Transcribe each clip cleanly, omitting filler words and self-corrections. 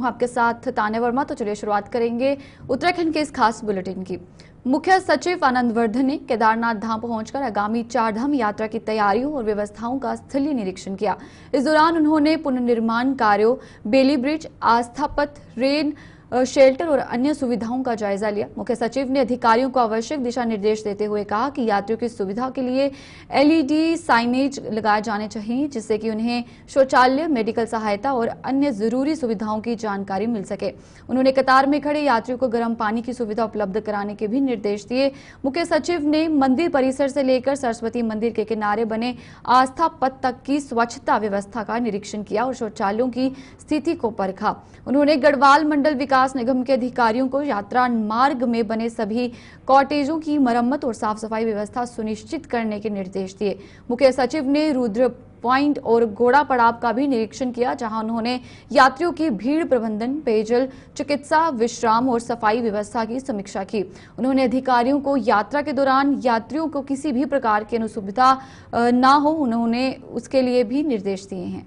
हूं आपके साथ तान्या वर्मा। तो चलिए शुरुआत करेंगे उत्तराखंड के इस खास बुलेटिन की। मुख्य सचिव आनंद वर्धन ने केदारनाथ धाम पहुंचकर आगामी चारधाम यात्रा की तैयारियों और व्यवस्थाओं का स्थलीय निरीक्षण किया। इस दौरान उन्होंने पुनर्निर्माण कार्यों, बेली ब्रिज, आस्था पथ, रेन शेल्टर और अन्य सुविधाओं का जायजा लिया। मुख्य सचिव ने अधिकारियों को आवश्यक दिशा निर्देश देते हुए कहा कि यात्रियों की सुविधा के लिए एलईडी साइनेज लगाए जाने चाहिए, जिससे कि उन्हें शौचालय, मेडिकल सहायता और अन्य जरूरी सुविधाओं की जानकारी मिल सके। उन्होंने कतार में खड़े यात्रियों को गर्म पानी की सुविधा उपलब्ध कराने के भी निर्देश दिए। मुख्य सचिव ने मंदिर परिसर से लेकर सरस्वती मंदिर के किनारे बने आस्था पथ तक की स्वच्छता व्यवस्था का निरीक्षण किया और शौचालयों की स्थिति को परखा। उन्होंने गढ़वाल मंडल विकास निगम के अधिकारियों को यात्रा मार्ग में बने सभी कॉटेजों की मरम्मत और साफ सफाई व्यवस्था सुनिश्चित करने के निर्देश दिए। मुख्य सचिव ने रुद्र पॉइंट और घोड़ा पड़ाव का भी निरीक्षण किया, जहां उन्होंने यात्रियों की भीड़ प्रबंधन, पेयजल, चिकित्सा, विश्राम और सफाई व्यवस्था की समीक्षा की। उन्होंने अधिकारियों को यात्रा के दौरान यात्रियों को किसी भी प्रकार की असुविधा न हो, उन्होंने उसके लिए भी निर्देश दिए हैं।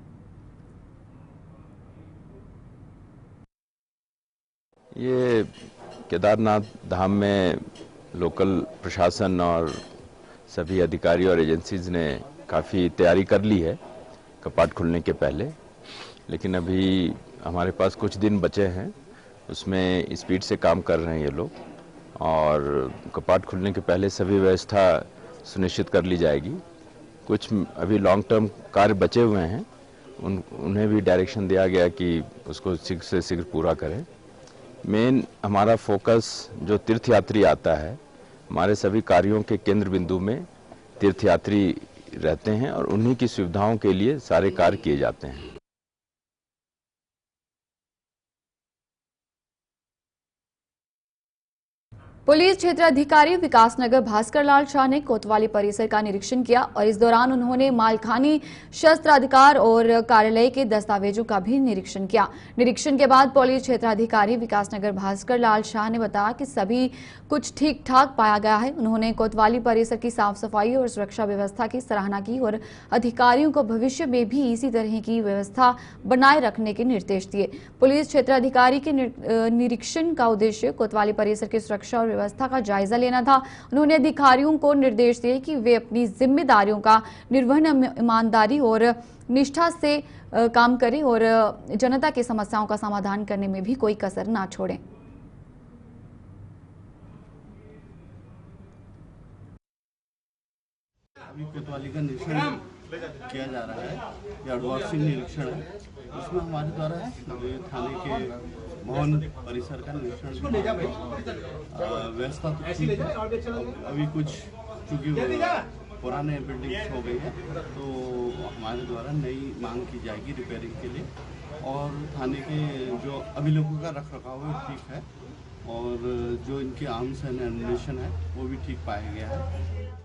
ये केदारनाथ धाम में लोकल प्रशासन और सभी अधिकारी और एजेंसीज ने काफ़ी तैयारी कर ली है कपाट खुलने के पहले, लेकिन अभी हमारे पास कुछ दिन बचे हैं, उसमें स्पीड से काम कर रहे हैं ये लोग और कपाट खुलने के पहले सभी व्यवस्था सुनिश्चित कर ली जाएगी। कुछ अभी लॉन्ग टर्म कार्य बचे हुए हैं, उन्हें भी डायरेक्शन दिया गया कि उसको शीघ्र से शीघ्र पूरा करें। मेन हमारा फोकस जो तीर्थयात्री आता है, हमारे सभी कार्यों के केंद्र बिंदु में तीर्थयात्री रहते हैं और उन्हीं की सुविधाओं के लिए सारे कार्य किए जाते हैं। पुलिस क्षेत्राधिकारी विकासनगर भास्कर लाल शाह ने कोतवाली परिसर का निरीक्षण किया और इस दौरान उन्होंने मालखानी, शस्त्र अधिकार और कार्यालय के दस्तावेजों का भी निरीक्षण किया। निरीक्षण के बाद पुलिस क्षेत्राधिकारी विकासनगर भास्कर लाल शाह ने बताया कि सभी कुछ ठीक ठाक पाया गया है। उन्होंने कोतवाली परिसर की साफ सफाई और सुरक्षा व्यवस्था की सराहना की और अधिकारियों को भविष्य में भी इसी तरह की व्यवस्था बनाए रखने के निर्देश दिए। पुलिस क्षेत्राधिकारी के निरीक्षण का उद्देश्य कोतवाली परिसर की सुरक्षा और व्यवस्था का जायजा लेना था। उन्होंने अधिकारियों को निर्देश दिए कि वे अपनी जिम्मेदारियों का निर्वहन ईमानदारी और निष्ठा से काम करें और जनता की समस्याओं का समाधान करने में भी कोई कसर ना छोड़ें। अभी कोतवाली का निरीक्षण किया जा रहा है, या एडवांसिंग निरीक्षण है। उसमें हमारे द्वारा थाने के भवन परिसर का निरीक्षण व्यवस्था तो ठीक है। अभी कुछ चूंकि पुराने बिल्डिंग्स हो गई है, तो हमारे द्वारा नई मांग की जाएगी रिपेयरिंग के लिए। और थाने के जो अभिलेखों का रख रखाव है ठीक है, और जो इनके आर्म्स एंड एम्युनिशन है वो भी ठीक पाया गया है।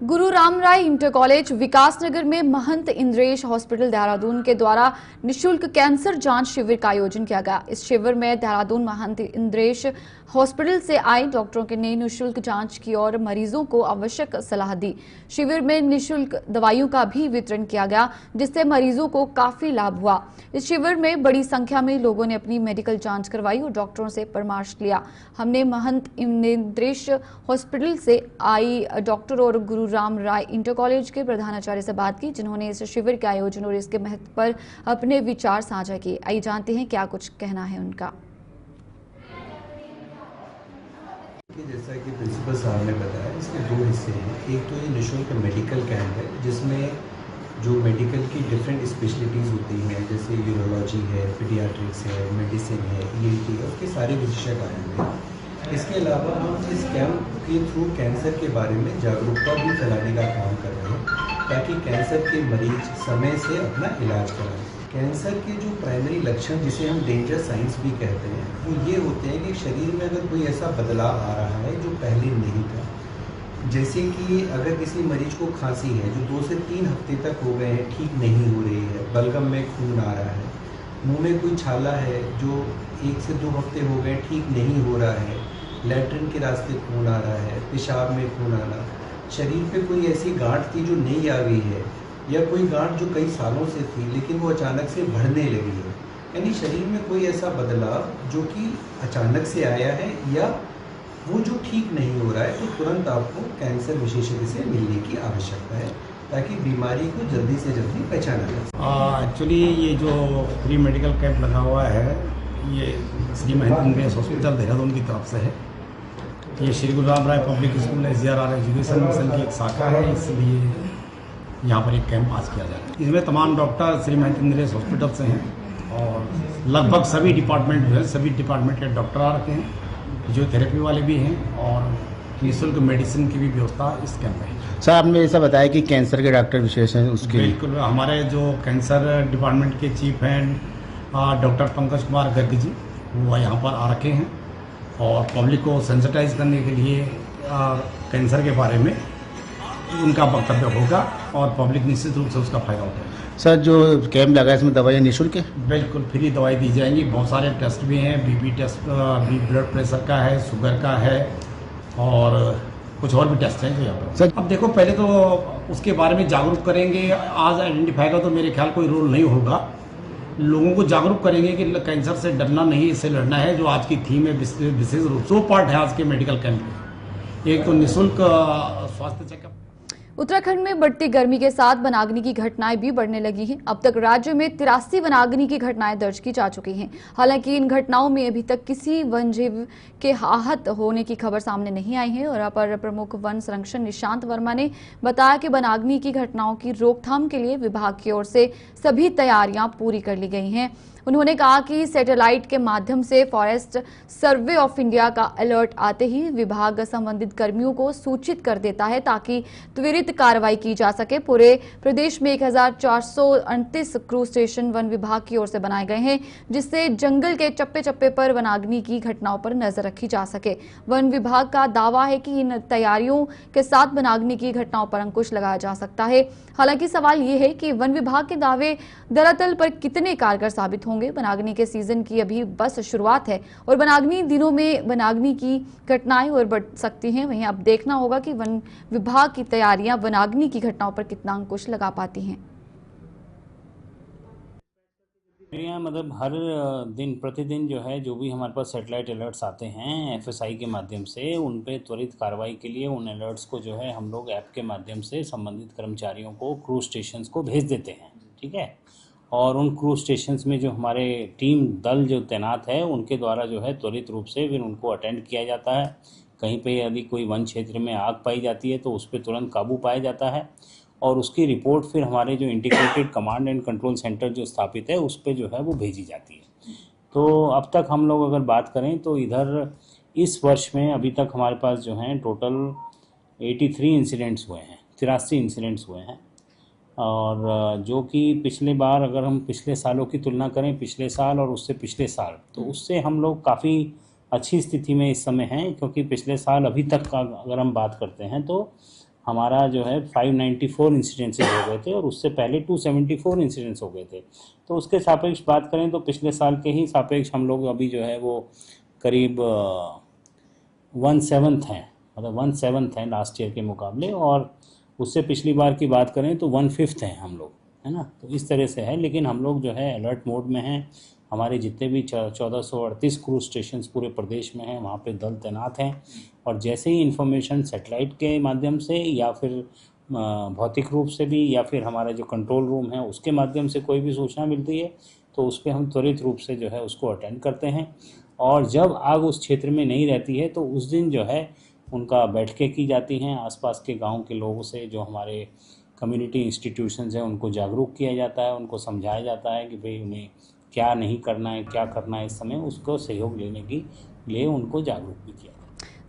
गुरु राम राय इंटर कॉलेज विकासनगर में महंत इंद्रेश हॉस्पिटल देहरादून के द्वारा निशुल्क कैंसर जांच शिविर का आयोजन किया गया। इस शिविर में देहरादून महंत इंद्रेश हॉस्पिटल से आए डॉक्टरों ने निशुल्क जांच की और मरीजों को आवश्यक सलाह दी। शिविर में निशुल्क दवाइयों का भी वितरण किया गया, जिससे मरीजों को काफी लाभ हुआ। इस शिविर में बड़ी संख्या में लोगों ने अपनी मेडिकल जांच करवाई और डॉक्टरों से परामर्श लिया। हमने महंत इंद्रेश हॉस्पिटल से आई डॉक्टर और गुरु राम राय इंटर कॉलेज के प्रधानाचार्य से बात की, जिन्होंने इस शिविर के आयोजन और इसके महत्व पर अपने विचार साझा किए। आइए जानते हैं क्या कुछ कहना है उनका। जैसा कि प्रिंसिपल साहब ने बताया, इसके दो हिस्से हैं। एक तो ये निःशुल्क मेडिकल कैंप है, जिसमें जो मेडिकल की डिफरेंट स्पेशलिटीज़ होती हैं, जैसे यूरोलॉजी है, पीडियाट्रिक्स है, मेडिसिन है, ईएनटी है, उसके सारे विशेषज्ञ आए हुए हैं। इसके अलावा हम इस कैंप के थ्रू कैंसर के बारे में जागरूकता भी फैलाने का काम कर रहे हैं, ताकि कैंसर के मरीज समय से अपना इलाज कराएं। कैंसर के जो प्राइमरी लक्षण, जिसे हम डेंजर साइंस भी कहते हैं, वो ये होते हैं कि शरीर में अगर कोई ऐसा बदलाव आ रहा है जो पहले नहीं था। जैसे कि अगर किसी मरीज को खांसी है जो 2 से 3 हफ्ते तक हो गए हैं, ठीक नहीं हो रही है, बलगम में खून आ रहा है, मुंह में कोई छाला है जो 1 से 2 हफ्ते हो गए ठीक नहीं हो रहा है, लैट्रिन के रास्ते खून आ रहा है, पेशाब में खून आना, शरीर पे कोई ऐसी गांठ थी जो नहीं आ गई है, या कोई गांठ जो कई सालों से थी लेकिन वो अचानक से बढ़ने लगी है, यानी शरीर में कोई ऐसा बदलाव जो कि अचानक से आया है या वो जो ठीक नहीं हो रहा है, तो तुरंत आपको कैंसर विशेषज्ञ से मिलने की आवश्यकता है ताकि बीमारी को जल्दी से जल्दी पहचाना जा सके। एक्चुअली ये जो फ्री मेडिकल कैंप लगा हुआ है ये श्री महेंद्र इंद्रेश हॉस्पिटल देहरादून की तरफ से है। ये Shri Guru Ram Rai public school SGRR education mission की एक शाखा है, इसलिए यहाँ पर एक कैंप आज किया जा रहा है। इसमें तमाम डॉक्टर श्री महेंद्र इंद्रेश हॉस्पिटल से हैं और लगभग सभी डिपार्टमेंट जो है सभी डिपार्टमेंट के डॉक्टर आ रखे हैं, फिजियोथेरेपी वाले भी हैं और निःशुल्क मेडिसिन की भी व्यवस्था इस कैंप में है। सर आपने ऐसा बताया कि कैंसर के डॉक्टर विशेष हैं उसके लिए। बिल्कुल, हमारे जो कैंसर डिपार्टमेंट के चीफ हैं डॉक्टर पंकज कुमार गर्ग जी, वो यहाँ पर आ रखे हैं और पब्लिक को सेंसिटाइज करने के लिए कैंसर के बारे में उनका वक्तव्य होगा और पब्लिक निश्चित रूप से उसका फायदा उठाएगा। सर जो कैंप लगा है इसमें दवाइयाँ निःशुल्क है? बिल्कुल फ्री दवाई दी जाएंगी। बहुत सारे टेस्ट भी हैं, BP टेस्ट भी ब्लड प्रेशर का है, शुगर का है और कुछ और भी टेस्ट हैं जो यहाँ पर। सर अब देखो, पहले तो उसके बारे में जागरूक करेंगे। आज आइडेंटिफाई का तो मेरे ख्याल कोई रोल नहीं होगा। लोगों को जागरूक करेंगे कि कैंसर से डरना नहीं, इससे लड़ना है, जो आज की थीम है विशेष रूप से। वो पार्ट है आज के मेडिकल कैंप में। एक तो निःशुल्क स्वास्थ्य चेकअप। उत्तराखंड में बढ़ती गर्मी के साथ वनाग्नि की घटनाएं भी बढ़ने लगी हैं। अब तक राज्य में 83 वनाग्नि की घटनाएं दर्ज की जा चुकी हैं। हालांकि इन घटनाओं में अभी तक किसी वन्यजीव के आहत होने की खबर सामने नहीं आई है। और अपर प्रमुख वन संरक्षण निशांत वर्मा ने बताया कि वनाग्नि की घटनाओं की रोकथाम के लिए विभाग की ओर से सभी तैयारियां पूरी कर ली गई हैं। उन्होंने कहा कि सैटेलाइट के माध्यम से फॉरेस्ट सर्वे ऑफ इंडिया का अलर्ट आते ही विभाग संबंधित कर्मियों को सूचित कर देता है ताकि त्वरित कार्रवाई की जा सके। पूरे प्रदेश में 1438 क्रूज स्टेशन वन विभाग की ओर से बनाए गए हैं, जिससे जंगल के चप्पे चप्पे पर वनाग्नि की घटनाओं पर नजर रखी जा सके। वन विभाग का दावा है कि इन तैयारियों के साथ वनाग्नि की घटनाओं पर अंकुश लगाया जा सकता है। हालांकि सवाल ये है कि वन विभाग के दावे धरातल पर कितने कारगर साबित होंगे। वनाग्नि के सीजन की अभी बस शुरुआत है और वनाग्नि दिनों में वनाग्नि की घटनाएं और बढ़ सकती हैं। वहीं अब देखना होगा कि वन विभाग की तैयारियां वनाग्नि की घटनाओं पर कितना अंकुश लगा पाती हैं। मेरे यहाँ मतलब हर दिन प्रतिदिन जो है जो भी हमारे पास सैटेलाइट अलर्ट्स आते हैं FSI के माध्यम से, उन पे त्वरित कार्रवाई के लिए उन अलर्ट्स को जो है हम लोग ऐप के माध्यम से संबंधित कर्मचारियों को क्रूज स्टेशंस को भेज देते हैं। ठीक है, और उन क्रूज स्टेशंस में जो हमारे टीम दल जो तैनात है उनके द्वारा जो है त्वरित रूप से फिर उनको अटेंड किया जाता है। कहीं पे यदि कोई वन क्षेत्र में आग पाई जाती है तो उस पर तुरंत काबू पाया जाता है और उसकी रिपोर्ट फिर हमारे जो integrated command and control centre जो स्थापित है उस पर जो है वो भेजी जाती है। तो अब तक हम लोग अगर बात करें तो इधर इस वर्ष में अभी तक हमारे पास जो हैं टोटल 83 इंसिडेंट्स हुए हैं, 83 इंसिडेंट्स हुए हैं। और जो कि पिछले बार अगर हम पिछले सालों की तुलना करें, पिछले साल और उससे पिछले साल, तो उससे हम लोग काफ़ी अच्छी स्थिति में इस समय हैं। क्योंकि पिछले साल अभी तक का अगर हम बात करते हैं तो हमारा जो है 594 इंसिडेंसेस हो गए थे और उससे पहले 274 इंसिडेंट्स हो गए थे। तो उसके सापेक्ष बात करें तो पिछले साल के ही सापेक्ष हम लोग अभी जो है वो करीब 1/7 हैं, मतलब 1/7 हैं लास्ट ईयर के मुकाबले। और उससे पिछली बार की बात करें तो 1/5 हैं हम लोग, है ना। तो इस तरह से है, लेकिन हम लोग जो है अलर्ट मोड में हैं। हमारे जितने भी 1438 क्रूज स्टेशंस पूरे प्रदेश में हैं वहाँ पे दल तैनात हैं और जैसे ही इन्फॉर्मेशन सैटेलाइट के माध्यम से या फिर भौतिक रूप से भी या फिर हमारा जो कंट्रोल रूम है उसके माध्यम से कोई भी सूचना मिलती है तो उस पर हम त्वरित रूप से जो है उसको अटेंड करते हैं। और जब आग उस क्षेत्र में नहीं रहती है तो उस दिन जो है उनका बैठकें की जाती हैं आसपास के गांव के लोगों से, जो हमारे कम्युनिटी इंस्टीट्यूशंस हैं उनको जागरूक किया जाता है, उनको समझाया जाता है कि भाई उन्हें क्या नहीं करना है, क्या करना है इस समय, उसको सहयोग लेने के लिए उनको जागरूक भी किया।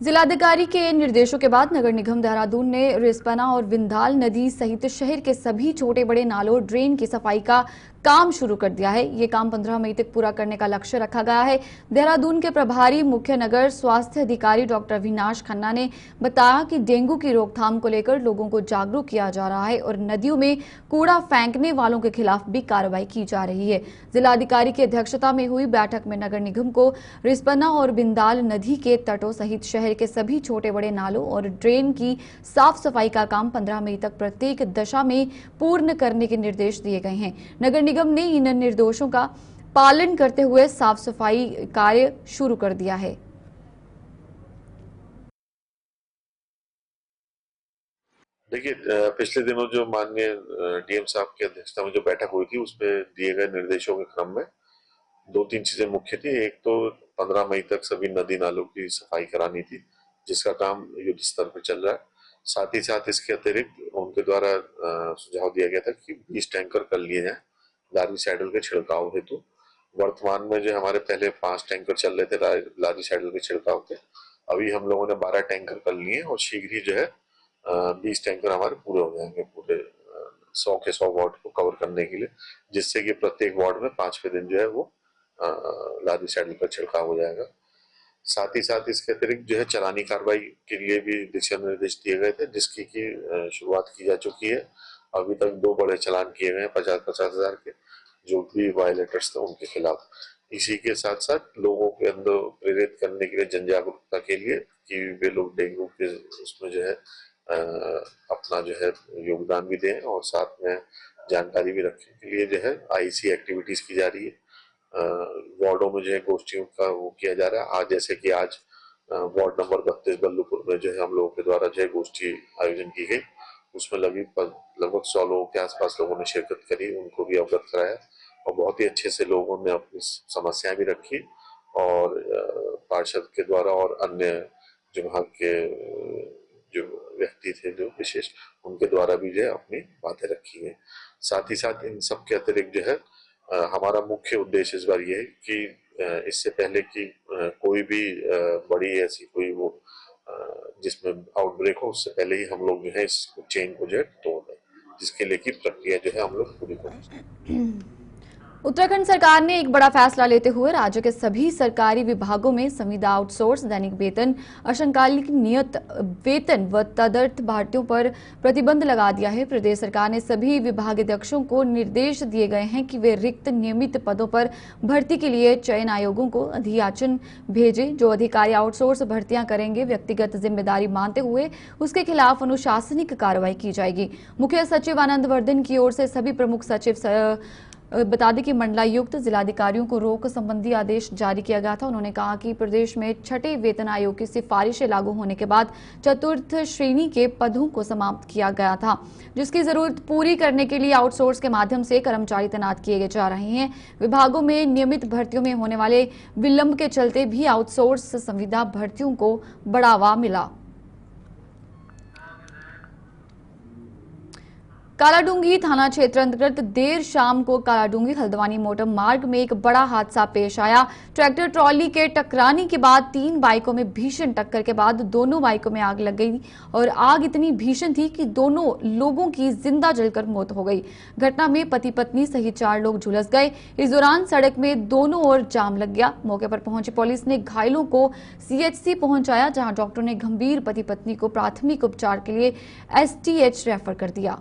जिलाधिकारी के निर्देशों के बाद नगर निगम देहरादून ने रिस्पना और विंदाल नदी सहित शहर के सभी छोटे बड़े नालों ड्रेन की सफाई का काम शुरू कर दिया है। ये काम 15 मई तक पूरा करने का लक्ष्य रखा गया है। देहरादून के प्रभारी मुख्य नगर स्वास्थ्य अधिकारी डॉक्टर अविनाश खन्ना ने बताया कि डेंगू की रोकथाम को लेकर लोगों को जागरूक किया जा रहा है और नदियों में कूड़ा फेंकने वालों के खिलाफ भी कार्रवाई की जा रही है। जिलाधिकारी की अध्यक्षता में हुई बैठक में नगर निगम को रिस्पना और बिंदाल नदी के तटों सहित शहर के सभी छोटे बड़े नालों और ड्रेन की साफ सफाई का काम 15 मई तक प्रत्येक दशा में पूर्ण करने के निर्देश दिए गए हैं। नगर निगम ने इन निर्देशों का पालन करते हुए साफ सफाई कार्य शुरू कर दिया है। देखिए, पिछले दिनों जो माननीय डीएम साहब की अध्यक्षता में जो बैठक हुई थी, उसमें दिए गए निर्देशों के क्रम में 2-3 चीजें मुख्य थी। एक तो 15 मई तक सभी नदी नालों की सफाई करानी थी, जिसका काम युद्ध स्तर पर चल रहा है। साथ ही साथ इसके अतिरिक्त उनके द्वारा सुझाव दिया गया था कि 20 टैंकर कर लिए जाएं लार्विसाइडल के छिड़काव हेतु। वर्तमान में जो हमारे पहले 5 टैंकर चल रहे थे लार्विसाइडल के छिड़काव के, अभी हम लोगों ने 12 टैंकर कर लिए और शीघ्र ही जो है 20 टैंकर हमारे पूरे हो जाएंगे, पूरे 100 के 100 वार्ड को कवर करने के लिए, जिससे कि प्रत्येक वार्ड में 5वें दिन जो है वो लार्विसाइडल का छिड़काव हो जाएगा। साथ ही साथ इसके अतिरिक्त जो है चालानी कार्रवाई के लिए भी दिशा निर्देश दिए गए थे, जिसकी की शुरुआत की जा चुकी है। अभी तक 2 बड़े चालान किए गए हैं 50-50 हजार के, जो भी वायलेटर्स थे उनके खिलाफ। इसी के साथ साथ लोगों के अंदर प्रेरित करने के लिए, जन जागरूकता के लिए कि वे लोग डेंगू के उसमें जो है अपना जो है योगदान भी दें और साथ में जानकारी भी रखने के लिए जो है आईसी एक्टिविटीज की जा रही है। वार्डों में जो है गोष्ठियों का वो किया जा रहा है। आज जैसे कि आज वार्ड नंबर 32 बल्लूपुर में जो है हम लोगों के द्वारा जो है गोष्ठी आयोजन की गई, उसमें लगभग 100 लोगों के आसपास लोगों ने शिरकत करी, उनको भी अवगत कराया और बहुत ही अच्छे से लोगों ने अपनी समस्याएं भी रखी और पार्षद के द्वारा और अन्य जो वहाँ के जो व्यक्ति थे जो विशेष, उनके द्वारा भी जो है अपनी बातें रखी है। साथ ही साथ इन सब के अतिरिक्त जो है हमारा मुख्य उद्देश्य इस बार ये है कि इससे पहले कि कोई भी बड़ी ऐसी कोई वो जिसमें आउटब्रेक हो, उससे पहले ही हम लोग जो है इस चेन को जो है तोड़ दें, जिसके लिए की प्रक्रिया जो है हम लोग पूरी करें। उत्तराखंड सरकार ने एक बड़ा फैसला लेते हुए राज्य के सभी सरकारी विभागों में संविदा आउटसोर्स, दैनिक वेतन, अंशकालिक नियत वेतन व तदर्थ भर्तियों पर प्रतिबंध लगा दिया है। प्रदेश सरकार ने सभी विभागाध्यक्षों को निर्देश दिए गए हैं कि वे रिक्त नियमित पदों पर भर्ती के लिए चयन आयोगों को अधियाचन भेजें। जो अधिकारी आउटसोर्स भर्तियां करेंगे, व्यक्तिगत जिम्मेदारी मानते हुए उसके खिलाफ अनुशासनिक कार्रवाई की जाएगी। मुख्य सचिव आनंद वर्धन की ओर से सभी प्रमुख सचिव बता दें कि मंडलायुक्त जिलाधिकारियों को रोक संबंधी आदेश जारी किया गया था। उन्होंने कहा कि प्रदेश में 6ठे वेतन आयोग की सिफारिशें लागू होने के बाद चतुर्थ श्रेणी के पदों को समाप्त किया गया था, जिसकी जरूरत पूरी करने के लिए आउटसोर्स के माध्यम से कर्मचारी तैनात किए जा रहे हैं। विभागों में नियमित भर्तियों में होने वाले विलंब के चलते भी आउटसोर्स संविदा भर्तियों को बढ़ावा मिला। कालाडूंगी थाना क्षेत्र अंतर्गत देर शाम को कालाडूंगी हल्द्वानी मोटर मार्ग में एक बड़ा हादसा पेश आया। ट्रैक्टर ट्रॉली के टकराने के बाद 3 बाइकों में भीषण टक्कर के बाद दोनों बाइकों में आग लग गई और आग इतनी भीषण थी कि दोनों लोगों की जिंदा जलकर मौत हो गई। घटना में पति पत्नी सहित 4 लोग झुलस गए। इस दौरान सड़क में दोनों ओर जाम लग गया। मौके पर पहुंची पुलिस ने घायलों को सीएचसी पहुंचाया, जहां डॉक्टर ने गंभीर पति पत्नी को प्राथमिक उपचार के लिए एसटीएच रेफर कर दिया।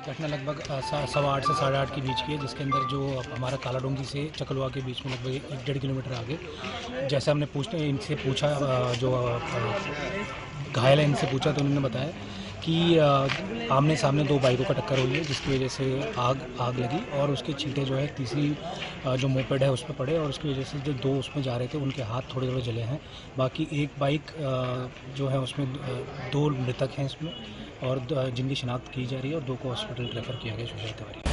घटना लगभग 8:15 से 8:30 के बीच की है, जिसके अंदर जो हमारा कालाडूंगी से चकलुआ के बीच में लगभग 1-1.5 किलोमीटर आगे, जैसे हमने इनसे पूछा, जो घायल है इनसे पूछा तो उन्होंने बताया कि आमने सामने 2 बाइकों का टक्कर हुई है, जिसकी वजह से आग लगी और उसके छींटे जो है तीसरी जो मोपेड है उस पर पड़े और उसकी वजह से जो 2 उसमें जा रहे थे उनके हाथ थोड़े जले हैं। बाकी एक बाइक जो है उसमें 2 मृतक हैं इसमें और जिनकी शिनाख्त की जा रही है और 2 को हॉस्पिटल रेफर किया गया सुजाता तिवारी।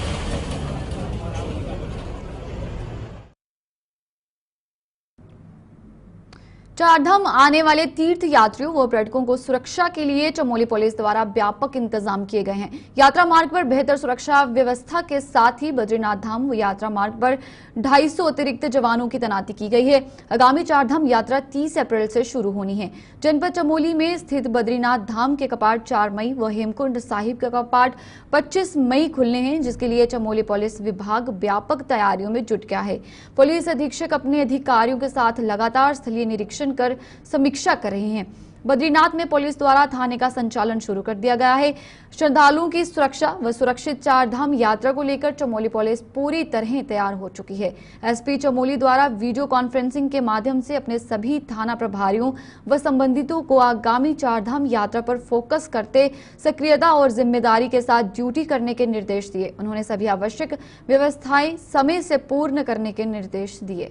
चारधाम आने वाले तीर्थ यात्रियों व पर्यटकों को सुरक्षा के लिए चमोली पुलिस द्वारा व्यापक इंतजाम किए गए हैं। यात्रा मार्ग पर बेहतर सुरक्षा व्यवस्था के साथ ही बद्रीनाथ धाम व यात्रा मार्ग पर 250 अतिरिक्त जवानों की तैनाती की गई है। आगामी चारधाम यात्रा 30 अप्रैल से शुरू होनी है। जनपद चमोली में स्थित बद्रीनाथ धाम के कपाट 4 मई व हेमकुंड साहिब का कपाट 25 मई खुलने हैं, जिसके लिए चमोली पुलिस विभाग व्यापक तैयारियों में जुट गया है। पुलिस अधीक्षक अपने अधिकारियों के साथ लगातार स्थलीय निरीक्षण कर समीक्षा कर रहे हैं। बद्रीनाथ में पुलिस द्वारा थाने का संचालन शुरू कर दिया गया है। श्रद्धालुओं की सुरक्षा व सुरक्षित चार धाम यात्रा को लेकर चमोली पुलिस पूरी तरह तैयार हो चुकी है। एसपी चमोली द्वारा वीडियो कॉन्फ्रेंसिंग के माध्यम से अपने सभी थाना प्रभारियों व संबंधितों को आगामी चार धाम यात्रा पर फोकस करते सक्रियता और जिम्मेदारी के साथ ड्यूटी करने के निर्देश दिए। उन्होंने सभी आवश्यक व्यवस्थाएं समय से पूर्ण करने के निर्देश दिए।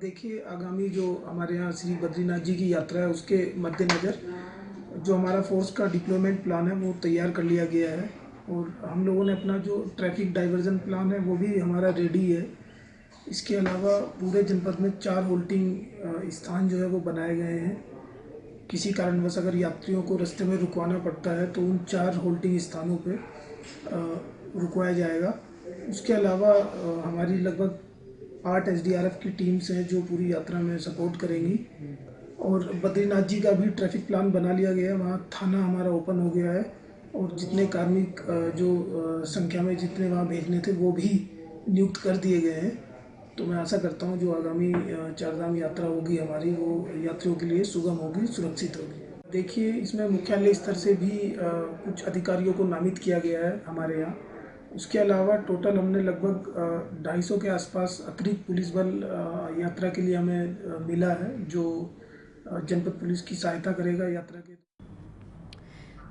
देखिए, आगामी जो हमारे यहाँ श्री बद्रीनाथ जी की यात्रा है उसके मद्देनज़र जो हमारा फोर्स का डिप्लॉयमेंट प्लान है वो तैयार कर लिया गया है और हम लोगों ने अपना जो ट्रैफिक डाइवर्जन प्लान है वो भी हमारा रेडी है। इसके अलावा पूरे जनपद में 4 होल्डिंग स्थान जो है वो बनाए गए हैं। किसी कारणवश अगर यात्रियों को रास्ते में रुकवाना पड़ता है तो उन 4 होल्डिंग स्थानों पे रुकवाया जाएगा। उसके अलावा हमारी लगभग 8 SDRF की टीम्स हैं जो पूरी यात्रा में सपोर्ट करेंगी और बद्रीनाथ जी का भी ट्रैफिक प्लान बना लिया गया है। वहाँ थाना हमारा ओपन हो गया है और जितने कार्मिक जो संख्या में जितने वहाँ भेजने थे वो भी नियुक्त कर दिए गए हैं। तो मैं आशा करता हूँ जो आगामी चारधाम यात्रा होगी हमारी वो यात्रियों के लिए सुगम होगी, सुरक्षित होगी। देखिए, इसमें मुख्यालय स्तर से भी कुछ अधिकारियों को नामित किया गया है हमारे यहाँ। उसके अलावा टोटल हमने लगभग 250 के आसपास अतिरिक्त पुलिस बल यात्रा के लिए हमें मिला है जो जनपद पुलिस की सहायता करेगा यात्रा के।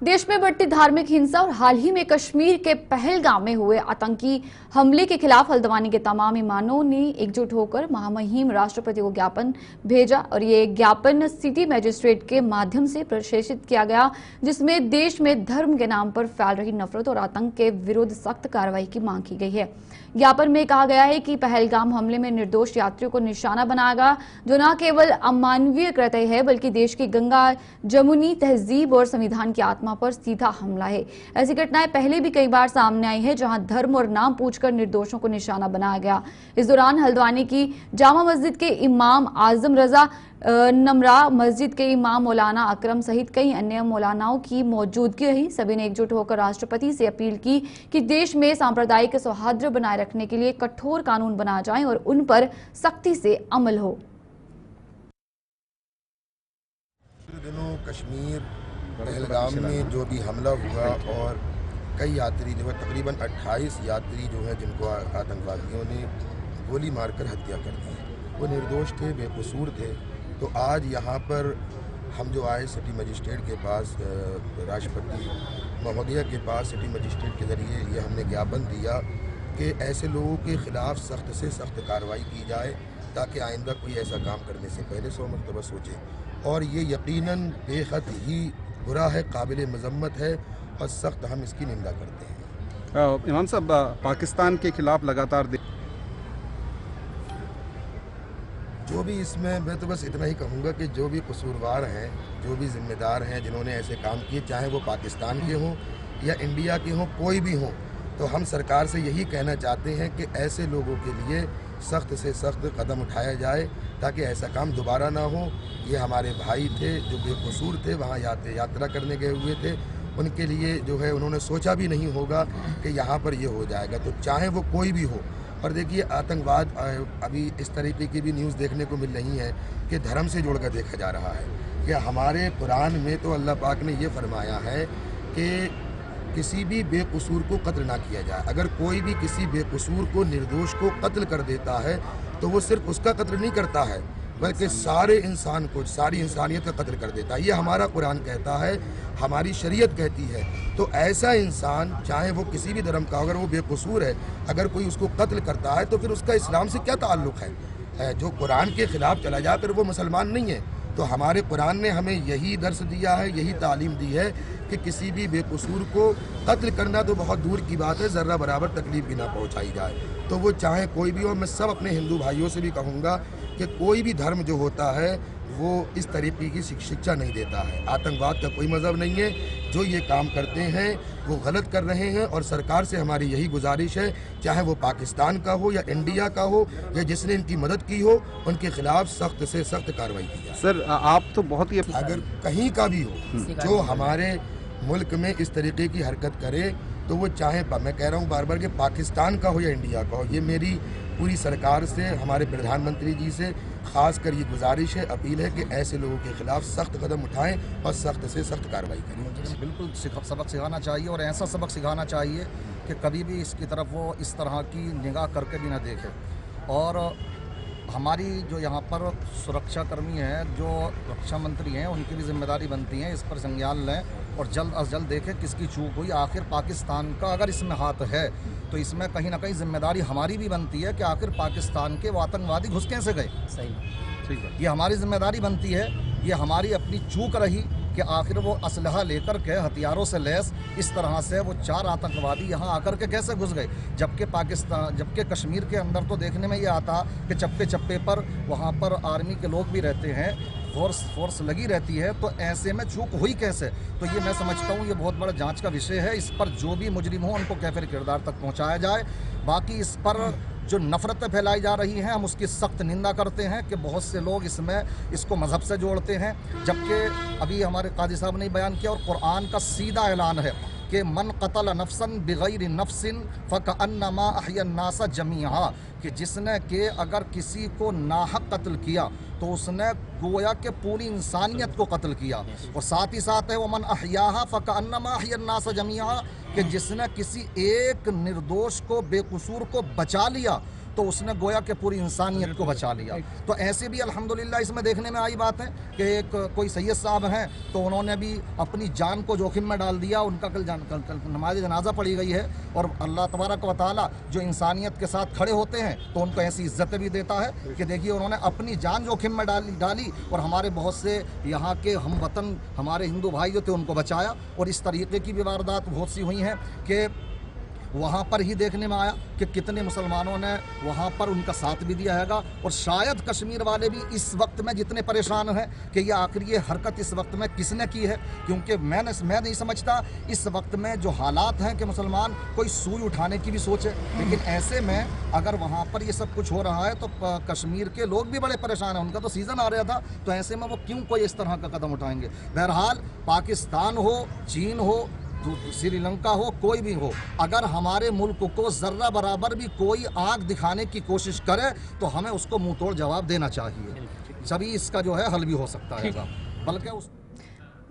देश में बढ़ती धार्मिक हिंसा और हाल ही में कश्मीर के पहलगाम में हुए आतंकी हमले के खिलाफ हल्द्वानी के तमाम इमामों ने एकजुट होकर महामहिम राष्ट्रपति को ज्ञापन भेजा और ये ज्ञापन सिटी मजिस्ट्रेट के माध्यम से प्रकाशित किया गया, जिसमें देश में धर्म के नाम पर फैल रही नफरत और आतंक के विरुद्ध सख्त कार्रवाई की मांग की गई है। ज्ञापन में कहा गया है कि पहलगाम हमले में निर्दोष यात्रियों को निशाना बनाया गया, जो न केवल अमानवीय कृत्य है बल्कि देश की गंगा जमुनी तहजीब और संविधान की आत्मा पर सीधा हमला है। ऐसी घटनाएं पहले भी कई बार सामने आई है जहां धर्म और नाम पूछकर निर्दोषों को निशाना बनाया गया। इस दौरान हल्द्वानी की जामा मस्जिद के इमाम आजम रजा, नमरा मस्जिद के इमाम मौलाना अकरम सहित कई अन्य मौलानाओं की मौजूदगी रही। सभी ने एकजुट होकर राष्ट्रपति से अपील की कि देश में सांप्रदायिक सौहार्द बनाए रखने के लिए कठोर कानून बनाए जाएं और उन पर सख्ती से अमल हो। दिनों कश्मीर पहलगाम में जो भी हमला हुआ और कई यात्री जो है तकरीबन 28 यात्री जो है जिनको आतंकवादियों ने गोली मारकर हत्या कर दी, वो निर्दोष थे, बेकसूर थे। तो आज यहाँ पर हम जो आए सिटी मजिस्ट्रेट के पास, राष्ट्रपति महोदया के पास सिटी मजिस्ट्रेट के ज़रिए ये हमने ज्ञापन दिया कि ऐसे लोगों के ख़िलाफ़ सख्त से सख्त कार्रवाई की जाए ताकि आइंदा कोई ऐसा काम करने से पहले 100 मरतबा सोचे। और ये यकीनन बेहद ही बुरा है, काबिल मजम्मत है और सख्त हम इसकी निंदा करते हैं। इमाम साहब, पाकिस्तान के खिलाफ लगातार जो भी इसमें, मैं तो बस इतना ही कहूँगा कि जो भी कसूरवार हैं, जो भी जिम्मेदार हैं, जिन्होंने ऐसे काम किए, चाहे वो पाकिस्तान के हों या इंडिया के हों, कोई भी हों, तो हम सरकार से यही कहना चाहते हैं कि ऐसे लोगों के लिए सख्त से सख्त कदम उठाया जाए ताकि ऐसा काम दोबारा ना हो। ये हमारे भाई थे जो बेकसूर थे, वहाँ यात्रा करने गए हुए थे, उनके लिए जो है उन्होंने सोचा भी नहीं होगा कि यहाँ पर ये हो जाएगा। तो चाहे वो कोई भी हो। और देखिए, आतंकवाद अभी इस तरीके की भी न्यूज़ देखने को मिल रही है कि धर्म से जोड़कर देखा जा रहा है कि हमारे कुरान में तो अल्लाह पाक ने ये फरमाया है कि किसी भी बेकसूर को कत्ल ना किया जाए। अगर कोई भी किसी बेकसूर को, निर्दोष को कत्ल कर देता है तो वो सिर्फ उसका कत्ल नहीं करता है बल्कि सारे इंसान को, सारी इंसानियत का कत्ल कर देता है। ये हमारा कुरान कहता है, हमारी शरीयत कहती है। तो ऐसा इंसान, चाहे वो किसी भी धर्म का, अगर वो बेकसूर है, अगर कोई उसको कत्ल करता है तो फिर उसका इस्लाम से क्या ताल्लुक़ है? जो कुरान के ख़िलाफ़ चला जाए फिर वो मुसलमान नहीं है। तो हमारे कुरान ने हमें यही दर्स दिया है, यही तालीम दी है कि किसी भी बेकसूर को कत्ल करना तो बहुत दूर की बात है, ज़र्रा बराबर तकलीफ भी ना पहुंचाई जाए। तो वो चाहे कोई भी हो। मैं सब अपने हिंदू भाइयों से भी कहूँगा कि कोई भी धर्म जो होता है वो इस तरीके की शिक्षा नहीं देता है। आतंकवाद का कोई मज़हब नहीं है। जो ये काम करते हैं वो गलत कर रहे हैं और सरकार से हमारी यही गुजारिश है, चाहे वो पाकिस्तान का हो या इंडिया का हो या जिसने इनकी मदद की हो, उनके खिलाफ सख्त से सख्त कार्रवाई की जाए। सर, आप तो बहुत ही, अगर कहीं का भी हो जो हमारे मुल्क में इस तरीके की हरकत करे तो वो चाहे, मैं कह रहा हूँ बार बार कि पाकिस्तान का हो या इंडिया का हो, ये मेरी पूरी सरकार से, हमारे प्रधानमंत्री जी से खासकर ये गुजारिश है, अपील है कि ऐसे लोगों के खिलाफ सख्त कदम उठाएं और सख्त से सख्त कार्रवाई करें। बिल्कुल सबक सिखाना चाहिए और ऐसा सबक सिखाना चाहिए कि कभी भी इसकी तरफ वो इस तरह की निगाह करके भी ना देखे। और हमारी जो यहाँ पर सुरक्षाकर्मी हैं, जो रक्षा मंत्री हैं, उनकी भी जिम्मेदारी बनती है, इस पर संज्ञान लें और जल्द अज जल्द देखें किसकी चूक हुई। आखिर पाकिस्तान का अगर इसमें हाथ है तो इसमें कहीं ना कहीं जिम्मेदारी हमारी भी बनती है कि आखिर पाकिस्तान के वो आतंकवादी घुस कैसे गए। सही, ठीक है, ये हमारी जिम्मेदारी बनती है, ये हमारी अपनी चूक रही कि आखिर वो असलहा लेकर के हथियारों से लैस इस तरह से वो 4 आतंकवादी यहाँ आकर के कैसे घुस गए। जबकि कश्मीर के अंदर तो देखने में ये आता कि चप्पे चप्पे पर वहाँ पर आर्मी के लोग भी रहते हैं, फोर्स लगी रहती है, तो ऐसे में चूक हुई कैसे। तो ये मैं समझता हूँ ये बहुत बड़ा जांच का विषय है। इस पर जो भी मुजरिम हो उनको कैफिर किरदार तक पहुँचाया जाए। बाकी इस पर जो नफ़रतें फैलाई जा रही हैं हम उसकी सख्त निंदा करते हैं कि बहुत से लोग इसको मज़हब से जोड़ते हैं, जबकि अभी हमारे काजी साहब ने बयान किया और कुरान का सीधा ऐलान है कि मन क़तल नफ्सन बिग़ैर नफ्सिन फ़कअन्नमा अहयन्नास जमीआ, कि जिसने कि अगर किसी को नाहक कत्ल किया तो उसने गोया के पूरी इंसानियत को कत्ल किया। और साथ ही साथ है वो मन अहयाहा फ़कअन्नमा अहयन्नास जमीआ, कि जिसने किसी एक निर्दोष को बेकसूर को बचा लिया तो उसने गोया के पूरी इंसानियत को बचा लिया। तो ऐसे भी अल्हम्दुलिल्लाह इसमें देखने में आई बात है कि एक कोई सैयद साहब हैं तो उन्होंने भी अपनी जान को जोखिम में डाल दिया। उनका कल नमाज जनाजा पढ़ी गई है और अल्लाह तबारक व तआला जो इंसानियत के साथ खड़े होते हैं तो उनको ऐसी इज्जतें भी देता है कि देखिए उन्होंने अपनी जान जोखिम में डाली और हमारे बहुत से यहाँ के हम वतन हमारे हिंदू भाई जो थे उनको बचाया। और इस तरीके की भी वारदात बहुत सी हुई हैं कि वहाँ पर ही देखने में आया कि कितने मुसलमानों ने वहाँ पर उनका साथ भी दिया हैगा। और शायद कश्मीर वाले भी इस वक्त में जितने परेशान हैं कि ये आखिर ये हरकत इस वक्त में किसने की है, क्योंकि मैं नहीं समझता इस वक्त में जो हालात हैं कि मुसलमान कोई सुई उठाने की भी सोचे। लेकिन ऐसे में अगर वहाँ पर ये सब कुछ हो रहा है तो कश्मीर के लोग भी बड़े परेशान हैं, उनका तो सीज़न आ रहा था, तो ऐसे में वो क्यों कोई इस तरह का कदम उठाएंगे। बहरहाल पाकिस्तान हो, चीन हो, श्रीलंका हो, कोई भी हो, अगर हमारे मुल्क को ज़र्रा बराबर भी कोई आंख दिखाने की कोशिश करे तो हमें उसको मुंह तोड़ जवाब देना चाहिए। सभी इसका जो है हल भी हो सकता है, बल्कि उस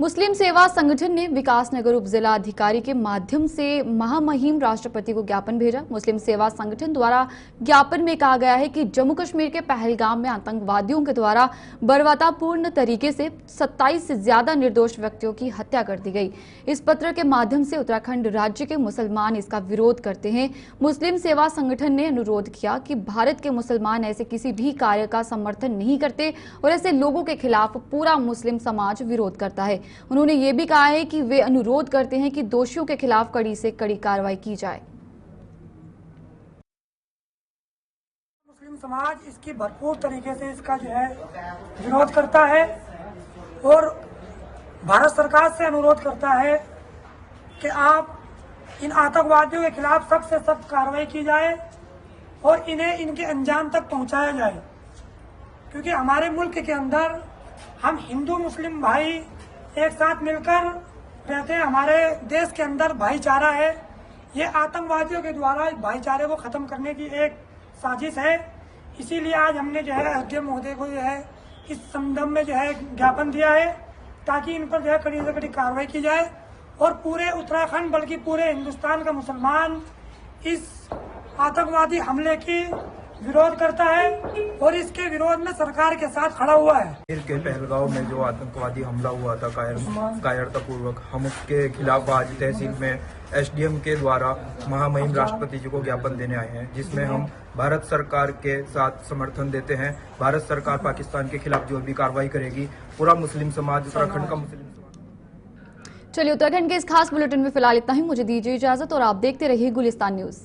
मुस्लिम सेवा संगठन ने विकासनगर उप जिला अधिकारी के माध्यम से महामहिम राष्ट्रपति को ज्ञापन भेजा। मुस्लिम सेवा संगठन द्वारा ज्ञापन में कहा गया है कि जम्मू कश्मीर के पहलगाम में आतंकवादियों के द्वारा बर्बरतापूर्ण तरीके से 27 से ज्यादा निर्दोष व्यक्तियों की हत्या कर दी गई। इस पत्र के माध्यम से उत्तराखंड राज्य के मुसलमान इसका विरोध करते हैं। मुस्लिम सेवा संगठन ने अनुरोध किया कि भारत के मुसलमान ऐसे किसी भी कार्य का समर्थन नहीं करते और ऐसे लोगों के खिलाफ पूरा मुस्लिम समाज विरोध करता है। उन्होंने ये भी कहा है कि वे अनुरोध करते हैं कि दोषियों के खिलाफ कड़ी से कड़ी कार्रवाई की जाए। मुस्लिम समाज इसकी भरपूर तरीके से इसका जो है विरोध करता है और भारत सरकार से अनुरोध करता है कि आप इन आतंकवादियों के खिलाफ सख्त से सख्त कार्रवाई की जाए और इन्हें इनके अंजाम तक पहुंचाया जाए, क्योंकि हमारे मुल्क के अंदर हम हिंदू मुस्लिम भाई एक साथ मिलकर रहते हैं। हमारे देश के अंदर भाईचारा है। ये आतंकवादियों के द्वारा भाईचारे को खत्म करने की एक साजिश है। इसीलिए आज हमने जो है अध्यक्ष महोदय को जो है इस संदर्भ में जो है ज्ञापन दिया है ताकि इन पर जो है कड़ी से कड़ी कार्रवाई की जाए और पूरे उत्तराखंड बल्कि पूरे हिंदुस्तान का मुसलमान इस आतंकवादी हमले की विरोध करता है और इसके विरोध में सरकार के साथ खड़ा हुआ है। के पहलगांव में जो आतंकवादी हमला हुआ था कायरतापूर्वक, हम उसके खिलाफ आज तहसील में एसडीएम के द्वारा महामहिम राष्ट्रपति जी को ज्ञापन देने आए हैं, जिसमें हम भारत सरकार के साथ समर्थन देते हैं। भारत सरकार पाकिस्तान के खिलाफ जो भी कार्रवाई करेगी पूरा मुस्लिम समाज, उत्तराखंड का मुस्लिम समाज। चलिए, उत्तराखंड के इस खास बुलेटिन में फिलहाल इतना ही। मुझे दीजिए इजाजत और आप देखते रहिए गुलिस्तान न्यूज।